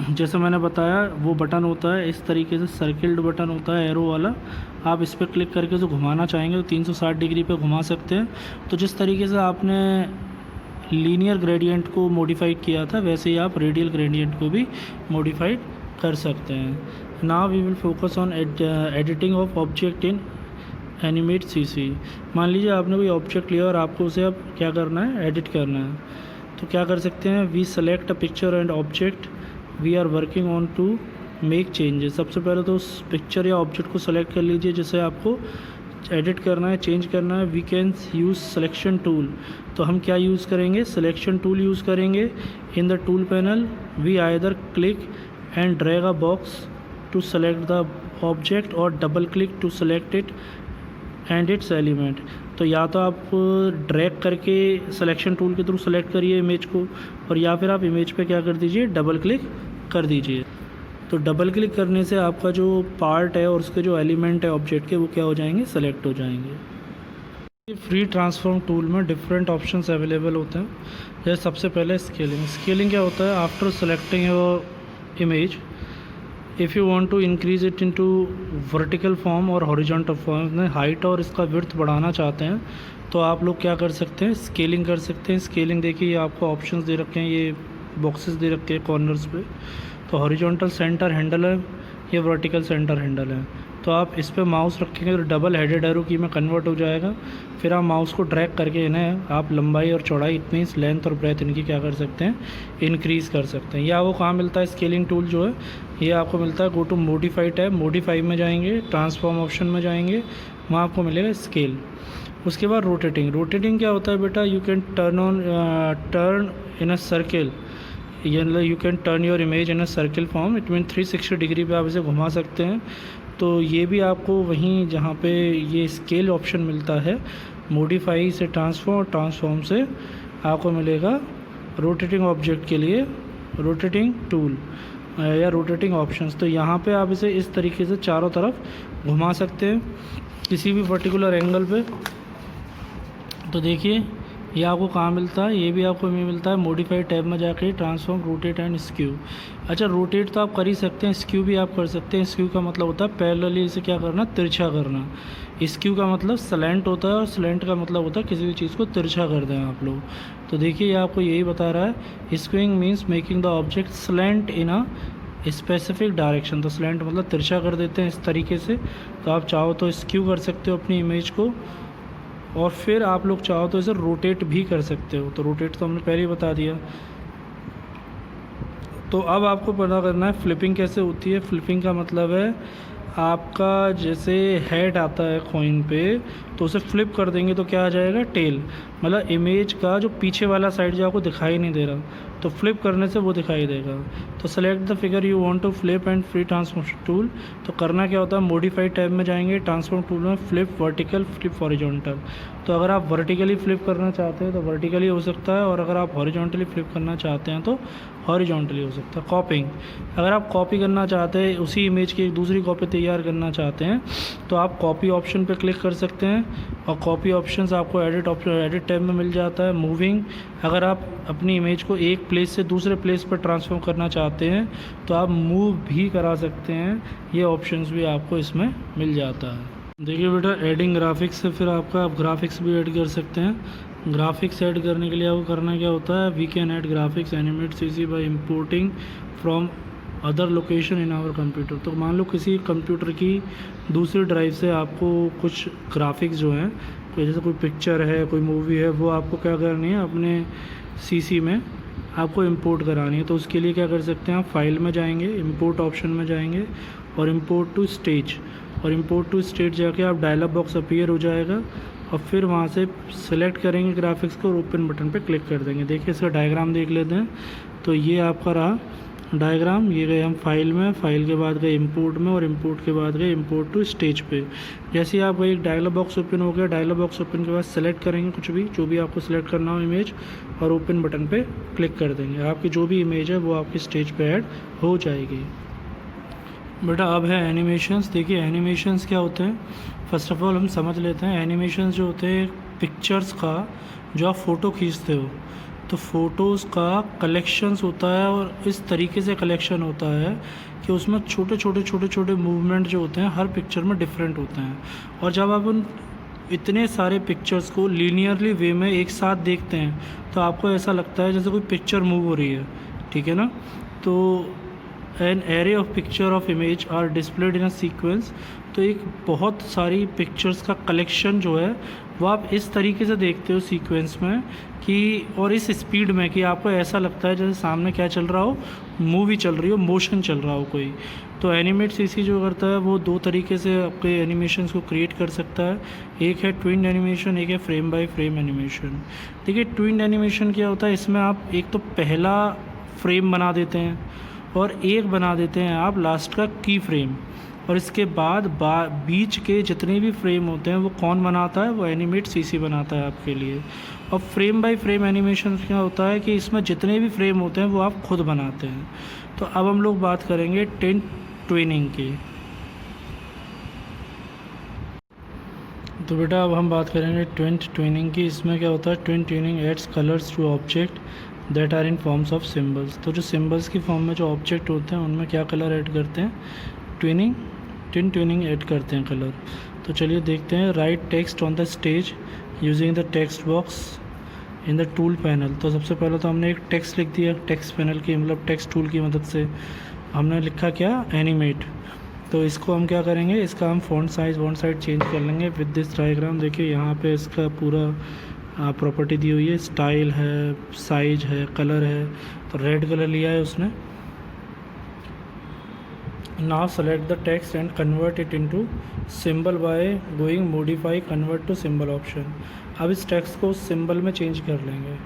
जैसे मैंने बताया, वो बटन होता है इस तरीके से, सर्किल्ड बटन होता है एरो वाला, आप इस पर क्लिक करके जो घुमाना चाहेंगे तो 360 डिग्री पे घुमा सकते हैं। तो जिस तरीके से आपने लीनियर ग्रेडियंट को मॉडिफाई किया था वैसे ही आप रेडियल ग्रेडियंट को भी मॉडिफाइड कर सकते हैं। Now we will focus on editing of object in Animate CC. मान लीजिए आपने कोई ऑब्जेक्ट लिया और आपको उसे अब क्या करना है, एडिट करना है, तो क्या कर सकते हैं, we select a picture and object we are working on to make changes. सबसे पहले तो उस पिक्चर या ऑब्जेक्ट को सेलेक्ट कर लीजिए जिसे आपको एडिट करना है, चेंज करना है। We can use selection tool. तो हम क्या यूज़ करेंगे, सिलेक्शन टूल यूज़ करेंगे। In the tool panel we either click and drag a box to select the object और double click to select it and its element. तो या तो आप ड्रैग करके सिलेक्शन टूल के थ्रू सेलेक्ट करिए image को, और या फिर आप इमेज पे क्या कर दीजिए, डबल क्लिक कर दीजिए। तो डबल क्लिक करने से आपका जो पार्ट है और उसके जो एलिमेंट है ऑब्जेक्ट के वो क्या हो जाएंगे, सेलेक्ट हो जाएंगे। फ्री ट्रांसफॉर्म टूल में डिफरेंट ऑप्शंस अवेलेबल होते हैं। जैसे सबसे पहले स्केलिंग। स्केलिंग क्या होता है, after selecting your image if you want to increase it into vertical form और हॉरिजॉन्टल फॉर्म में हाइट और इसका विड्थ बढ़ाना चाहते हैं तो आप लोग क्या कर सकते हैं, स्केलिंग कर सकते हैं। स्केलिंग देखिए ये आपको ऑप्शंस दे रखे हैं, ये बॉक्सेस दे रखे हैं कॉर्नर्स पे। तो हॉरिजॉन्टल सेंटर हैंडल है, ये वर्टिकल सेंटर हैंडल है। तो आप इस पर माउस रखेंगे तो डबल हेडेड एरो की में कन्वर्ट हो जाएगा। फिर आप माउस को ड्रैग करके इन्हें आप लंबाई और चौड़ाई, इतनी लेंथ और ब्रेथ इनकी क्या कर सकते हैं, इंक्रीज़ कर सकते हैं। या वो कहाँ मिलता है स्केलिंग टूल जो है, ये आपको मिलता है go to modify tab. Modify में जाएंगे, ट्रांसफॉर्म ऑप्शन में जाएंगे, वहाँ आपको मिलेगा स्केल। उसके बाद रोटेटिंग। रोटेटिंग क्या होता है बेटा, you can turn in a circle, you can turn your image in a circle form. It mean 360 degree पे आप इसे घुमा सकते हैं। तो ये भी आपको वहीं जहाँ पे ये स्केल ऑप्शन मिलता है, मॉडिफाई से ट्रांसफॉर्म, ट्रांसफॉर्म से आपको मिलेगा रोटेटिंग ऑब्जेक्ट के लिए रोटेटिंग टूल या रोटेटिंग ऑप्शंस। तो यहाँ पे आप इसे इस तरीके से चारों तरफ घुमा सकते हैं किसी भी पर्टिकुलर एंगल पे। तो देखिए ये आपको कहाँ मिलता है, ये भी आपको मिलता है मॉडिफाई टैब में जाके, ट्रांसफॉर्म, रोटेट एंड स्क्यू। अच्छा, रोटेट तो आप कर ही सकते हैं, स्क्यू भी आप कर सकते हैं। स्क्यू का मतलब होता है पैरेलली इसे क्या करना, तिरछा करना। स्क्यू का मतलब स्लैंट होता है और स्लैंट का मतलब होता है किसी भी चीज़ को तिरछा कर दें आप लोग। तो देखिए ये आपको यही बता रहा है, skewing means making the object slant in a specific direction. तो स्लैंट मतलब तिरछा कर देते हैं इस तरीके से। तो आप चाहो तो स्क्यू कर सकते हो अपनी इमेज को, और फिर आप लोग चाहो तो इसे रोटेट भी कर सकते हो। तो रोटेट तो हमने पहले ही बता दिया। तो अब आपको पता करना है फ्लिपिंग कैसे होती है। फ्लिपिंग का मतलब है आपका जैसे हेड आता है कॉइन पे, तो उसे फ्लिप कर देंगे तो क्या आ जाएगा, टेल। मतलब इमेज का जो पीछे वाला साइड जो आपको दिखाई नहीं दे रहा, तो फ्लिप करने से वो दिखाई देगा। तो select the figure you want to flip and free transform tool. तो करना क्या होता है, मॉडिफाई टैब में जाएंगे, ट्रांसफॉर्म टूल में फ्लिप वर्टिकल, फ्लिप हॉरिजॉन्टल। तो अगर आप वर्टिकली फ्लिप करना चाहते हैं तो वर्टिकली हो सकता है, और अगर आप हॉरिजॉन्टली फ्लिप करना चाहते हैं तो हॉरिजॉन्टली हो सकता है। कॉपिंग, अगर आप कॉपी करना चाहते हैं, उसी इमेज की एक दूसरी कॉपी तैयार करना चाहते हैं तो आप कॉपी ऑप्शन पे क्लिक कर सकते हैं, और कॉपी ऑप्शंस आपको एडिट टैब में मिल जाता है। मूविंग, अगर आप अपनी इमेज को एक प्लेस से दूसरे प्लेस पर ट्रांसफॉर्म करना चाहते हैं तो आप मूव भी करा सकते हैं, ये ऑप्शंस भी आपको इसमें मिल जाता है। देखिए बेटा, एडिंग ग्राफिक्स से फिर आप ग्राफिक्स भी ऐड कर सकते हैं। ग्राफिक्स ऐड करने के लिए आपको करना क्या होता है, we can add graphics Animate CC by importing from other location in our computer. तो मान लो किसी कंप्यूटर की दूसरी ड्राइव से आपको कुछ ग्राफिक्स जो हैं, कोई जैसे कोई पिक्चर है, कोई मूवी है, वो आपको क्या करनी है, अपने सीसी में आपको इंपोर्ट करानी है। तो उसके लिए क्या कर सकते हैं, आप फाइल में जाएंगे, इंपोर्ट ऑप्शन में जाएंगे और इंपोर्ट टू स्टेज, और इंपोर्ट टू स्टेट जाके आप डायलॉग बॉक्स अपीयर हो जाएगा, और फिर वहाँ से सिलेक्ट करेंगे ग्राफिक्स को और ओपन बटन पे क्लिक कर देंगे। देखिए इसका डायग्राम देख लेते हैं। तो ये आपका रहा डायग्राम, ये गए हम फाइल में, फाइल के बाद गए इंपोर्ट में, और इंपोर्ट के बाद गए इंपोर्ट टू स्टेज पे। जैसे आप एक डायलॉग बॉक्स ओपन हो गया, डायलॉग बॉक्स ओपन के बाद सेलेक्ट करेंगे कुछ भी, जो भी आपको सेलेक्ट करना हो इमेज, और ओपन बटन पे क्लिक कर देंगे। आपकी जो भी इमेज है वो आपकी स्टेज पे ऐड हो जाएगी। बेटा अब है एनिमेशंस। देखिए एनिमेशंस क्या होते हैं, फर्स्ट ऑफ ऑल हम समझ लेते हैं। एनिमेशंस जो होते हैं पिक्चर्स का, जो आप फ़ोटो खींचते हो तो फ़ोटोज़ का कलेक्शंस होता है, और इस तरीके से कलेक्शन होता है कि उसमें छोटे छोटे मूवमेंट जो होते हैं हर पिक्चर में डिफरेंट होते हैं। और जब आप उन इतने सारे पिक्चर्स को लीनियरली वे में एक साथ देखते हैं तो आपको ऐसा लगता है जैसे कोई पिक्चर मूव हो रही है, ठीक है ना। तो an array of picture of image are displayed in a sequence. तो एक बहुत सारी पिक्चर्स का कलेक्शन जो है वो आप इस तरीके से देखते हो सीक्वेंस में कि, और इस स्पीड में कि आपको ऐसा लगता है जैसे सामने क्या चल रहा हो, मूवी चल रही हो, मोशन चल रहा हो कोई। तो एनिमेट सीसी जो करता है वो दो तरीके से आपके एनिमेशंस को क्रिएट कर सकता है। एक है ट्विन एनिमेशन, एक है फ्रेम बाय फ्रेम एनिमेशन। देखिए ट्विन एनिमेशन क्या होता है, इसमें आप एक तो पहला फ्रेम बना देते हैं और एक बना देते हैं आप लास्ट का की फ्रेम, और इसके बाद बीच के जितने भी फ्रेम होते हैं वो कौन बनाता है, वो एनिमेट सीसी बनाता है आपके लिए। और फ्रेम बाय फ्रेम एनिमेशन क्या होता है कि इसमें जितने भी फ्रेम होते हैं वो आप खुद बनाते हैं। तो अब हम लोग बात करेंगे टिन ट्विनिंग की। तो बेटा अब हम बात करेंगे ट्विन ट्विनिंग की। इसमें क्या होता है, tween tweening adds colours to object that are in forms of symbols. तो जो सिम्बल्स की फॉर्म में जो ऑब्जेक्ट होते हैं उनमें क्या कलर ऐड करते हैं, टिन ट्विनिंग ऐड करते हैं कलर। तो चलिए देखते हैं। Right text on the stage using the text box in the tool panel. तो सबसे पहले तो हमने एक टेक्स्ट लिख दिया, टेक्स्ट पैनल की मतलब टेक्स्ट टूल की मदद से हमने लिखा क्या, एनिमेट। तो इसको हम क्या करेंगे, इसका हम फ़ॉन्ट साइड चेंज कर लेंगे विद दिस डायग्राम। देखिए यहाँ पे इसका पूरा प्रॉपर्टी दी हुई है, स्टाइल है, साइज है, कलर है। तो रेड कलर लिया है उसने। Now select the text and convert it into symbol by going modify convert to symbol option. अब इस टेक्स्ट को सिंबल में चेंज कर लेंगे।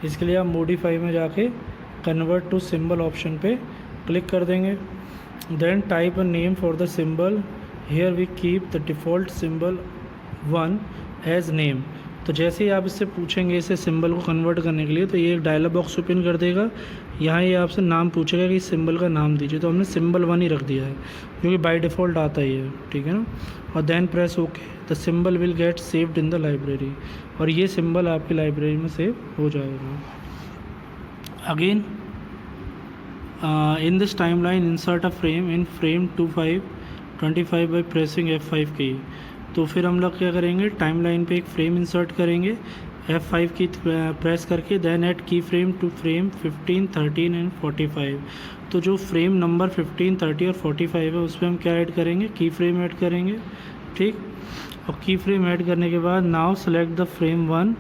इसके लिए आप मॉडिफाई में जाके कन्वर्ट टू सिंबल ऑप्शन पे क्लिक कर देंगे। Then type a name for the symbol. Here we keep the default symbol 1 as name. तो जैसे ही आप इससे पूछेंगे इसे सिंबल को कन्वर्ट करने के लिए, तो ये एक डायलॉग बॉक्स ओपन कर देगा। यहाँ ये आपसे नाम पूछेगा कि इस सिंबल का नाम दीजिए। तो हमने सिंबल 1 ही रख दिया है क्योंकि बाय डिफ़ॉल्ट आता ही है, ठीक है ना। और then press okay. The symbol will get saved in the library. और ये सिंबल आपकी लाइब्रेरी में सेव हो जाएगा। Again in this timeline insert a frame in frame 25 by pressing F5 key. तो फिर हम लोग क्या करेंगे, टाइमलाइन पे एक फ्रेम इंसर्ट करेंगे F5 की प्रेस करके। देन ऐड की फ्रेम टू फ्रेम 15, 13 एंड 45। तो जो फ्रेम नंबर 15, 30 और 45 है उस पर हम क्या ऐड करेंगे, की फ्रेम ऐड करेंगे, ठीक। और की फ्रेम ऐड करने के बाद now select the frame 1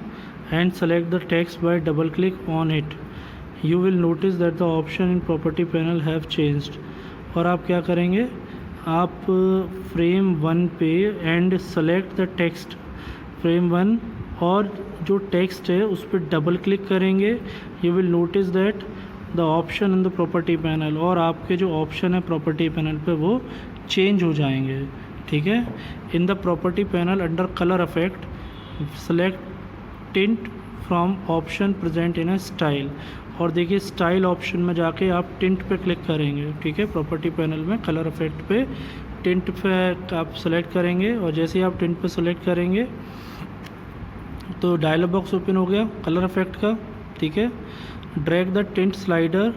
and select the text bye double click on it. You will notice that the option in property panel have changed. और आप क्या करेंगे, आप फ्रेम 1 पे and select the text frame 1 और जो टेक्स्ट है उस पर डबल क्लिक करेंगे। You will notice that the option in the property panel, और आपके जो ऑप्शन है प्रॉपर्टी पैनल पे वो चेंज हो जाएंगे, ठीक है। In the property panel under colour effect select tint from option present in a style, और देखिए स्टाइल ऑप्शन में जाके आप टिंट पे क्लिक करेंगे, ठीक है। प्रॉपर्टी पैनल में कलर इफेक्ट पे टिंट पे आप सेलेक्ट करेंगे, और जैसे ही आप टिंट पे सेलेक्ट करेंगे तो डायलॉग बॉक्स ओपन हो गया कलर इफेक्ट का, ठीक है। Drag the tint slider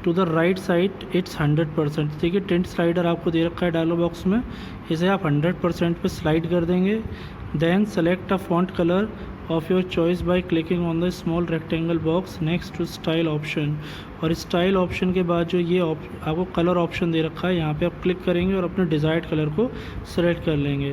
to the right side it's 100%, ठीक है। टिंट स्लाइडर आपको दे रखा है डायलॉग बॉक्स में, इसे आप 100% पे स्लाइड कर देंगे। Then select a font colour of your choice by clicking on the small rectangle box next to style option, और स्टाइल ऑप्शन के बाद जो ये आपको कलर ऑप्शन दे रखा है यहाँ पे आप क्लिक करेंगे और अपने डिज़ायर्ड कलर को सेलेक्ट कर लेंगे।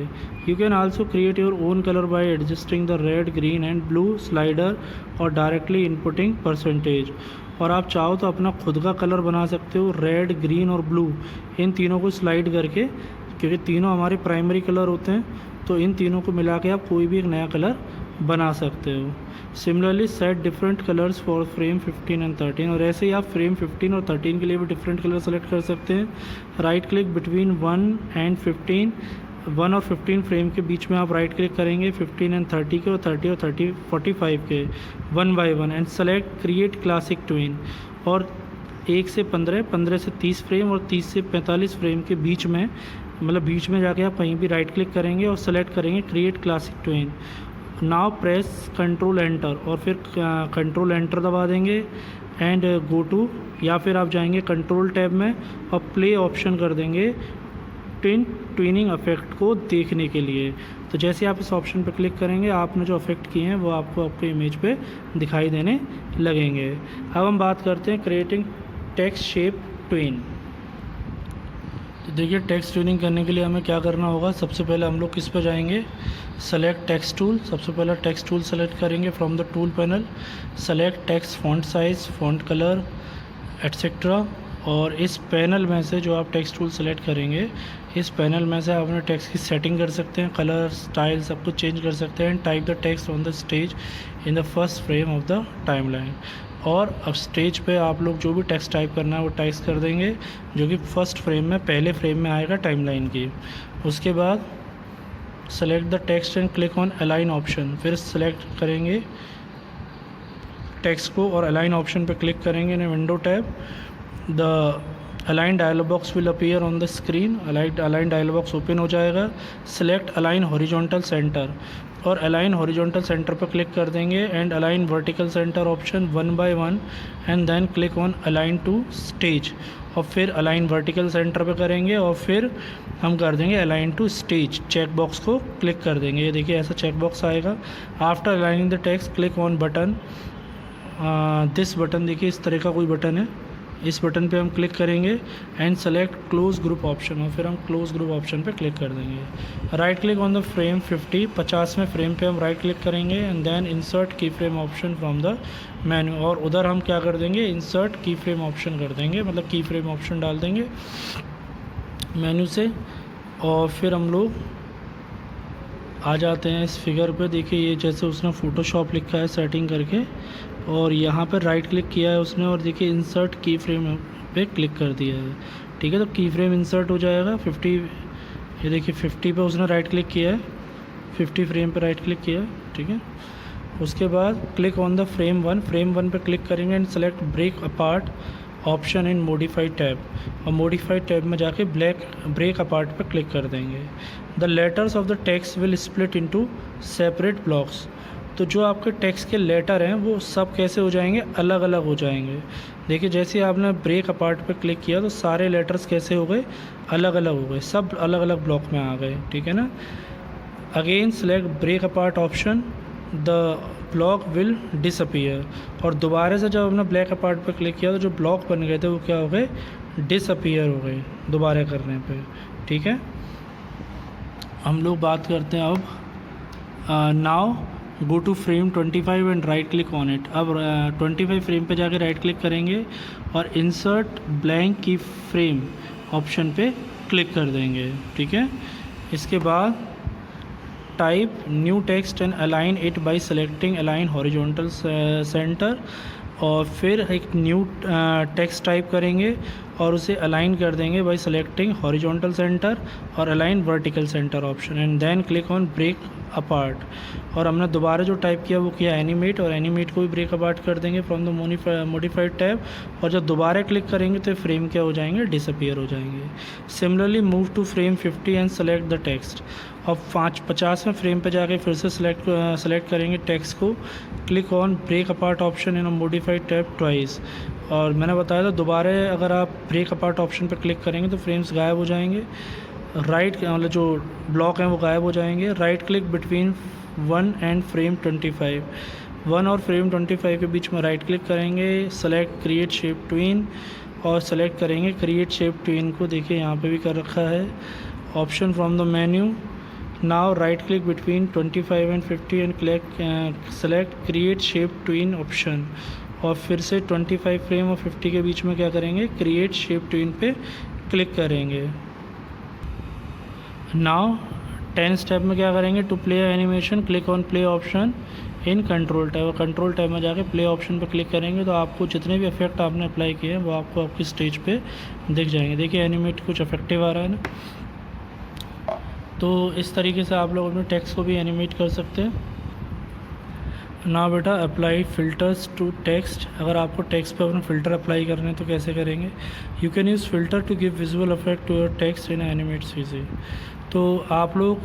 You can also create your own colour bye adjusting the red green and blue slider और डायरेक्टली इनपुटिंग परसेंटेज, और आप चाहो तो अपना खुद का कलर बना सकते हो, रेड ग्रीन और ब्लू इन तीनों को स्लाइड करके, क्योंकि तीनों हमारे प्राइमरी कलर होते हैं, तो इन तीनों को मिला के आप कोई भी एक नया कलर बना सकते हो। Similarly set different colours for frame 15 and 13, और ऐसे ही आप फ्रेम 15 और 13 के लिए भी डिफरेंट कलर सेलेक्ट कर सकते हैं। राइट क्लिक बिटवीन 1 एंड 15, 1 और 15 फ्रेम के बीच में आप राइट क्लिक करेंगे 15 एंड 30 के, और 30 और 45 के 1 by 1, and select create classic tween, और 1 से 15, 15 से 30 फ्रेम और 30 से 45 फ्रेम के बीच में, मतलब बीच में जाके आप कहीं भी राइट क्लिक करेंगे और सेलेक्ट करेंगे create classic twin. Now press control enter, और फिर कंट्रोल एंटर दबा देंगे एंड गो टू, या फिर आप जाएंगे कंट्रोल टैब में और प्ले ऑप्शन कर देंगे ट्विनिंग इफेक्ट को देखने के लिए। तो जैसे आप इस ऑप्शन पर क्लिक करेंगे आपने जो इफेक्ट किए हैं वो आपको आपके इमेज पे दिखाई देने लगेंगे। अब हम बात करते हैं क्रिएटिंग टेक्स्ट शेप ट्विन। तो देखिए टेक्स्ट ट्यूनिंग करने के लिए हमें क्या करना होगा, सबसे पहले हम लोग किस पे जाएंगे, सेलेक्ट टेक्स्ट टूल, सबसे पहले टेक्स्ट टूल सेलेक्ट करेंगे from the tool panel, select text font size, font colour etcetera, और इस पैनल में से जो आप टेक्स्ट टूल सेलेक्ट करेंगे इस पैनल में से आप अपने टेक्स्ट की सेटिंग कर सकते हैं, कलर स्टाइल सब कुछ चेंज कर सकते हैं। Type the text on the stage in the first frame of the timeline, और अब स्टेज पे आप लोग जो भी टेक्स्ट टाइप करना है वो टाइप कर देंगे जो कि फर्स्ट फ्रेम में, पहले फ्रेम में आएगा टाइमलाइन की। उसके बाद select the text and click on align option, फिर सेलेक्ट करेंगे टेक्स्ट को और अलाइन ऑप्शन पे क्लिक करेंगे in window tab. The align dialog box will appear on the screen, align dialog box open हो जाएगा। सेलेक्ट अलाइन हॉरिजॉन्टल सेंटर, और align horizontal center पर क्लिक कर देंगे and align vertical center option 1 by 1, and then click on align to stage, और फिर align vertical centre पे करेंगे और फिर हम कर देंगे align to stage, check box को क्लिक कर देंगे। ये देखिए ऐसा चेक बॉक्स आएगा। After aligning the text click on button, this button, देखिए इस तरह का कोई बटन है, इस बटन पे हम क्लिक करेंगे and select close group option, और फिर हम क्लोज ग्रुप ऑप्शन पे क्लिक कर देंगे। Right click on the frame 50 में फ्रेम पे हम राइट क्लिक करेंगे and then insert key frame option from the menu, और उधर हम क्या कर देंगे, इंसर्ट की फ्रेम ऑप्शन कर देंगे, मतलब की फ्रेम ऑप्शन डाल देंगे मेन्यू से। और फिर हम लोग आ जाते हैं इस फिगर पे। देखिए ये जैसे उसने फ़ोटोशॉप लिखा है सेटिंग करके, और यहाँ पर राइट क्लिक किया है उसने, और देखिए इंसर्ट की फ्रेम पे क्लिक कर दिया है, ठीक है। तो की फ्रेम इंसर्ट हो जाएगा 50, ये देखिए 50 पे उसने राइट क्लिक किया है, 50 फ्रेम पे राइट क्लिक किया है, ठीक है। उसके बाद क्लिक ऑन द फ्रेम 1 पे क्लिक करेंगे and select break apart option in modified tab, और मॉडिफाइड टैब में जाके ब्रेक अपार्ट पे क्लिक कर देंगे। The letters of the text will split into separate blocks, तो जो आपके टेक्स्ट के लेटर हैं वो सब कैसे हो जाएंगे, अलग अलग हो जाएंगे। देखिए जैसे आपने ब्रेक अपार्ट पे क्लिक किया तो सारे लेटर्स कैसे हो गए, अलग अलग हो गए, सब अलग अलग ब्लॉक में आ गए, ठीक है ना। Again select break apart option, the block will disappear, और दोबारा से जब हमने ब्लैक अपार्ट पे क्लिक किया तो जो ब्लॉक बन गए थे वो क्या हो गए, डिसअपीयर हो गए दोबारा करने पे, ठीक है। हम लोग बात करते हैं अब now go to frame 25 and right click on it. अब 25 फ्रेम पे जाके राइट क्लिक करेंगे और insert blank key frame option पे क्लिक कर देंगे, ठीक है। इसके बाद type new text and align it by selecting align horizontal center, और फिर एक न्यू टेक्स्ट टाइप करेंगे और उसे अलाइन कर देंगे बाय सेलेक्टिंग हॉरिजॉन्टल सेंटर और align vertical center option, and then click on break apart. और हमने दोबारा जो टाइप किया वो किया एनिमेट, और एनिमेट को भी ब्रेक अपार्ट कर देंगे फ्रॉम द मॉडिफाइड टैब, और जब दोबारा क्लिक करेंगे तो फ्रेम क्या हो जाएंगे, डिसअपीयर हो जाएंगे। Similarly move to frame 50 and select the text. अब 50वें फ्रेम पे जाके फिर से सेलेक्ट करेंगे टेक्स्ट को, click on break apart option in a modified tab twice. और मैंने बताया था दोबारा अगर आप ब्रेक अपार्ट ऑप्शन पर क्लिक करेंगे तो फ्रेम्स गायब हो जाएंगे, राइट मतलब जो ब्लॉक हैं वो गायब हो जाएंगे। Right click between 1 and frame 25, 1 और फ्रेम 25 के बीच में राइट क्लिक करेंगे, सेलेक्ट क्रिएट शेप ट्विन और सेलेक्ट करेंगे क्रिएट शेप ट्विन को, देखिए यहाँ पे भी कर रखा है option from the menu. Now right click between 25 and 50 and select create shape twin option, और फिर से 25 फ्रेम और 50 के बीच में क्या करेंगे, क्रिएट शेप ट्विन पे क्लिक करेंगे। नाउ 10 स्टेप में क्या करेंगे, to play animation click on play option in control tab, और कंट्रोल टैब में जाके प्ले ऑप्शन पर क्लिक करेंगे तो आपको जितने भी इफेक्ट आपने अप्लाई किए हैं वो आपको आपकी स्टेज पे दिख जाएंगे। देखिए एनिमेट कुछ इफेक्टिव आ रहा है ना। तो इस तरीके से आप लोग अपने टेक्स्ट को भी एनिमेट कर सकते हैं। ना बेटा अप्लाई फ़िल्टर्स टू टेक्स्ट, अगर आपको टेक्स्ट पे अपना फ़िल्टर अप्लाई करने हैं तो कैसे करेंगे, you can use filter to give visual effect to your text in Animate CC. तो आप लोग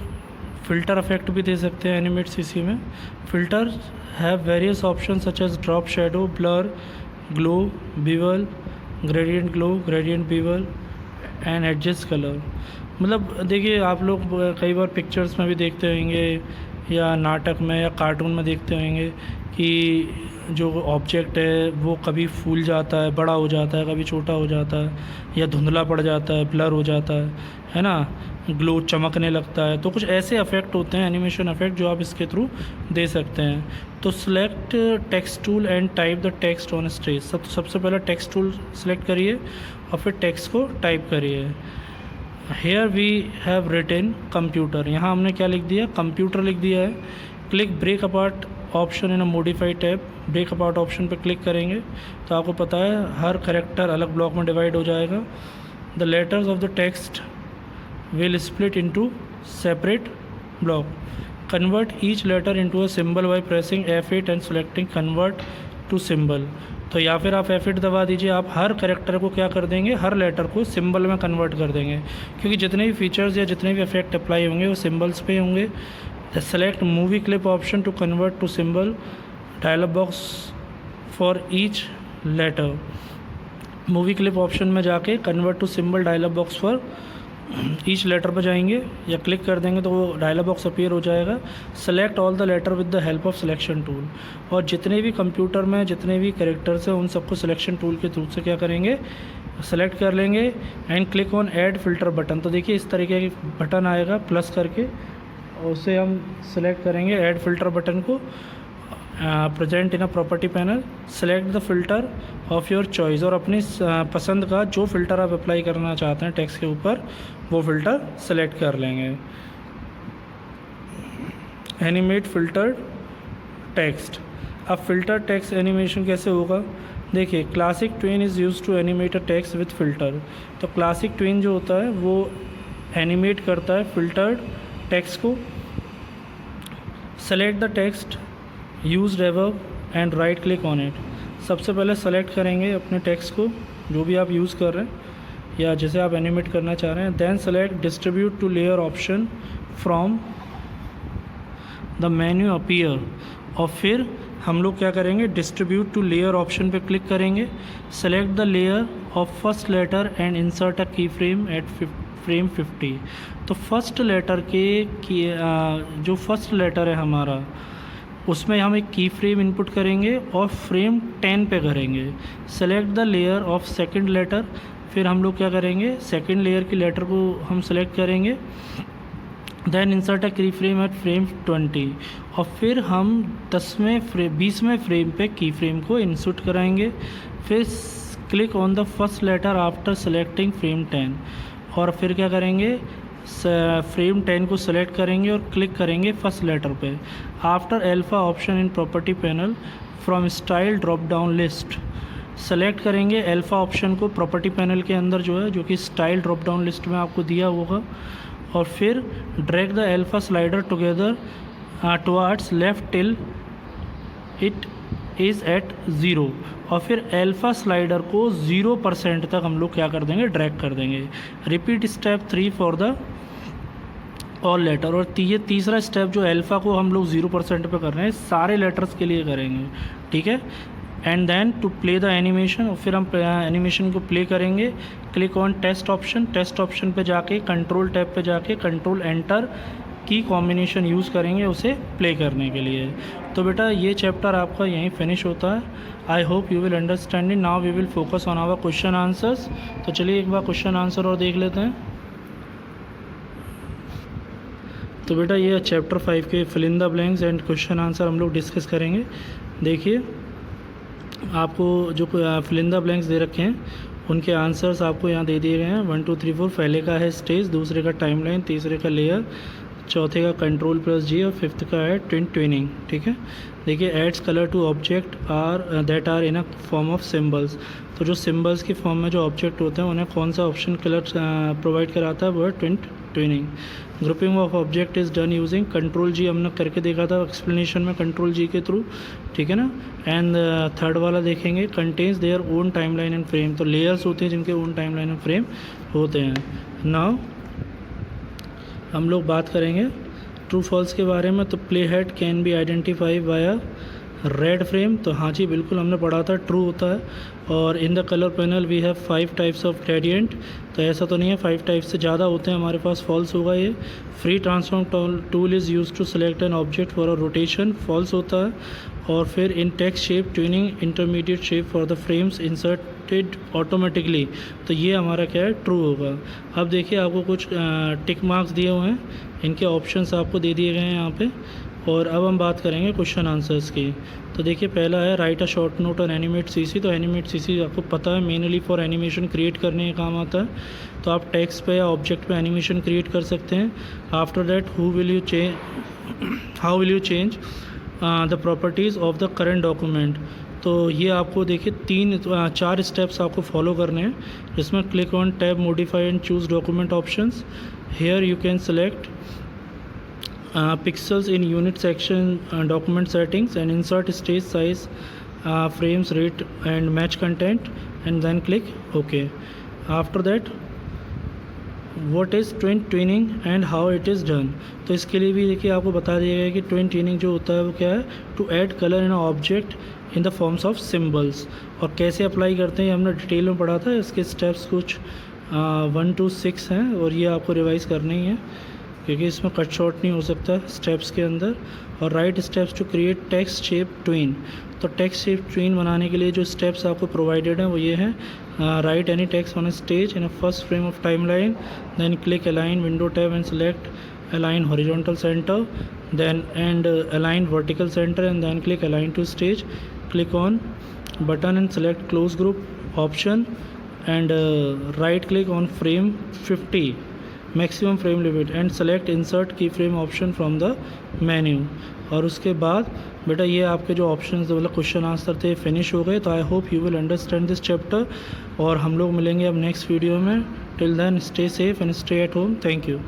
फ़िल्टर इफेक्ट भी दे सकते हैं एनिमेट सीसी में। Filter have various option such as drop shadow, blur, glow, bevel, gradient glow, gradient bevel and adjust colour. मतलब देखिए आप लोग कई बार पिक्चर्स में भी देखते होंगे या नाटक में या कार्टून में देखते होंगे कि जो ऑब्जेक्ट है वो कभी फूल जाता है, बड़ा हो जाता है, कभी छोटा हो जाता है, या धुंधला पड़ जाता है, ब्लर हो जाता है ना, ग्लो चमकने लगता है। तो कुछ ऐसे इफेक्ट होते हैं एनिमेशन इफेक्ट जो आप इसके थ्रू दे सकते हैं। तो select text tool and type the text on stage. सबसे पहले टेक्स्ट टूल सेलेक्ट करिए और फिर टेक्स्ट को टाइप करिए। Here we have written computer, यहाँ हमने क्या लिख दिया, कंप्यूटर लिख दिया है। Click break apart option in a modified tab, break apart option पर क्लिक करेंगे तो आपको पता है हर करेक्टर अलग ब्लॉक में डिवाइड हो जाएगा। The letters of the text will split into separate block. Convert each letter into a symbol by pressing F8 and selecting convert to symbol. तो या फिर आप F8 दबा दीजिए, आप हर करेक्टर को क्या कर देंगे, हर लेटर को सिंबल में कन्वर्ट कर देंगे, क्योंकि जितने भी फीचर्स या जितने भी इफेक्ट अप्लाई होंगे वो सिंबल्स पे होंगे। Select movie clip option to convert to symbol, dialog box for each letter. Movie clip option में जाके convert to symbol dialog box for each letter पर जाएंगे या क्लिक कर देंगे तो वो डायलॉग बॉक्स अपीयर हो जाएगा। Select all the letter with the help of selection tool, और जितने भी कंप्यूटर में जितने भी कैरेक्टर्स हैं उन सबको सिलेक्शन टूल के थ्रू से क्या करेंगे, सेलेक्ट कर लेंगे and click on add filter button. तो देखिए इस तरीके की बटन आएगा प्लस करके, और उसे हम सेलेक्ट करेंगे ऐड फिल्टर बटन को, present in a property panel. Select the filter of your choice, और अपनी पसंद का जो फ़िल्टर आप अप्लाई करना चाहते हैं टेक्स्ट के ऊपर वो फ़िल्टर सेलेक्ट कर लेंगे। Animate filter text. अब फ़िल्टर टेक्स्ट एनिमेशन कैसे होगा, देखिए classic tween is use to animate a text with filter. तो क्लासिक ट्विन जो होता है वो एनिमेट करता है फ़िल्टर्ड टेक्स्ट को। Select the text, use reverb and right click on it. सबसे पहले सेलेक्ट करेंगे अपने टेक्स्ट को जो भी आप यूज़ कर रहे हैं या जैसे आप एनिमेट करना चाह रहे हैं। Then select distribute to layer option from the menu appear, और फिर हम लोग क्या करेंगे, डिस्ट्रीब्यूट टू लेयर ऑप्शन पे क्लिक करेंगे। Select the layer of first letter and insert a key frame eight frame 50। तो फर्स्ट लेटर के जो फर्स्ट लेटर है हमारा उसमें हम एक की फ्रेम इनपुट करेंगे और फ्रेम 10 पे करेंगे। Select the layer of second letter, फिर हम लोग क्या करेंगे, सेकंड लेयर की लेटर को हम सेलेक्ट करेंगे। Then insert a key frame eight frame 20, और फिर हम 20वें फ्रेम पे की फ्रेम को इंसर्ट कराएंगे। फिर click on the first letter after selecting frame 10, और फिर क्या करेंगे, फ्रेम 10 को सेलेक्ट करेंगे और क्लिक करेंगे फर्स्ट लेटर पे। After alpha option in property panel from style drop down list. Select करेंगे अल्फ़ा ऑप्शन को प्रॉपर्टी पैनल के अंदर जो है, जो कि स्टाइल ड्रॉप डाउन लिस्ट में आपको दिया होगा, और फिर drag the alpha slider together towards left till it is at 0, और फिर अल्फ़ा स्लाइडर को 0% तक हम लोग क्या कर देंगे, ड्रैग कर देंगे। Repeat step 3 for the all letter. और ये तीसरा स्टेप जो अल्फ़ा को हम लोग 0% पे कर रहे हैं, सारे लेटर्स के लिए करेंगे, ठीक है। And then to play the animation, और फिर हम एनिमेशन को प्ले करेंगे। Click on test option, test option पे जाके कंट्रोल टैब पे जाके control enter key combination use करेंगे उसे प्ले करने के लिए। तो बेटा ये चैप्टर आपका यहीं फिनिश होता है। I hope you will understand it. Now we will focus on our question answers. तो चलिए एक बार क्वेश्चन आंसर और देख लेते हैं। तो बेटा ये चैप्टर 5 के fill in the blanks and question answer हम लोग डिस्कस करेंगे। देखिए आपको जो फिल इन द ब्लैंक्स दे रखे हैं उनके आंसर्स आपको यहाँ दे दिए गए हैं। 1 2 3 4। पहले का है स्टेज, दूसरे का टाइमलाइन, तीसरे का लेयर, चौथे का कंट्रोल प्लस जी, और फिफ्थ का है ट्विनिंग, ठीक है। देखिए adds colour to object that are in a form of symbols. तो जो सिम्बल्स की फॉर्म में जो ऑब्जेक्ट होते हैं उन्हें कौन सा ऑप्शन कलर प्रोवाइड कराता है, वो है tweening. Grouping of object is done using control G, हमने करके देखा था एक्सप्लेनेशन में कंट्रोल जी के थ्रू, ठीक है ना। एंड थर्ड वाला देखेंगे contains their own timeline and frame. तो लेयर्स होते हैं जिनके ओन टाइमलाइन एंड फ्रेम होते हैं। नाउ हम लोग बात करेंगे ट्रू फॉल्स के बारे में। तो play head can be identify bye a red frame. तो हाँ जी बिल्कुल हमने पढ़ा था, ट्रू होता है। और in the colour panel we have 5 types of gradient. तो ऐसा तो नहीं है, 5 टाइप्स से ज़्यादा होते हैं हमारे पास, फॉल्स होगा ये। Free transform tool is use to select an object for a rotation, false होता है। और फिर in text shape tweening intermediate shape for the frames inserted automatically. तो ये हमारा क्या है, ट्रू होगा। अब देखिए आपको कुछ टिक मार्क्स दिए हुए हैं, इनके ऑप्शंस आपको दे दिए गए हैं यहाँ पे। और अब हम बात करेंगे क्वेश्चन आंसर्स की। तो देखिए पहला है right a short note on animate CC. तो एनिमेट सीसी आपको पता है मेनली फॉर एनिमेशन क्रिएट करने का काम आता है। तो आप टेक्स्ट पे या ऑब्जेक्ट पे एनिमेशन क्रिएट कर सकते हैं। After that how will you change the properties of the current document. तो ये आपको देखिए 4 स्टेप्स आपको फॉलो करने हैं, जिसमें click on tab modify and choose document options. Here you can select pixels in unit section document settings and insert stage size, frames, rate and match content, and then click OK. After that what is twinning and how it is done। तो इसके लिए भी देखिए आपको बता दिया गया है कि twinning जो होता है वो क्या है, to add colour in object in the forms of symbols. और कैसे अप्लाई करते हैं हमने डिटेल में पढ़ा था। इसके स्टेप्स कुछ 1 to 6 हैं और ये आपको रिवाइज़ करना ही है, क्योंकि इसमें कट शॉर्ट नहीं हो सकता स्टेप्स के अंदर। और write steps to create text shape tween. तो टेक्स्ट शेप ट्विन बनाने के लिए जो स्टेप्स आपको प्रोवाइडेड हैं वो ये हैं। Write any text on a stage in a first frame of timeline, then click align window tab and select align horizontal centre, then and align vertical centre, and then click align to stage. Click on button and select close group option, and right click on frame 50 maximum frame limit, and select insert key frame option from the menu. और उसके बाद बेटा ये आपके जो option मतलब question answer थे finish हो गए। तो I hope you will understand this chapter, और हम लोग मिलेंगे अब नेक्स्ट वीडियो में। Till then stay safe and stay at home. Thank you.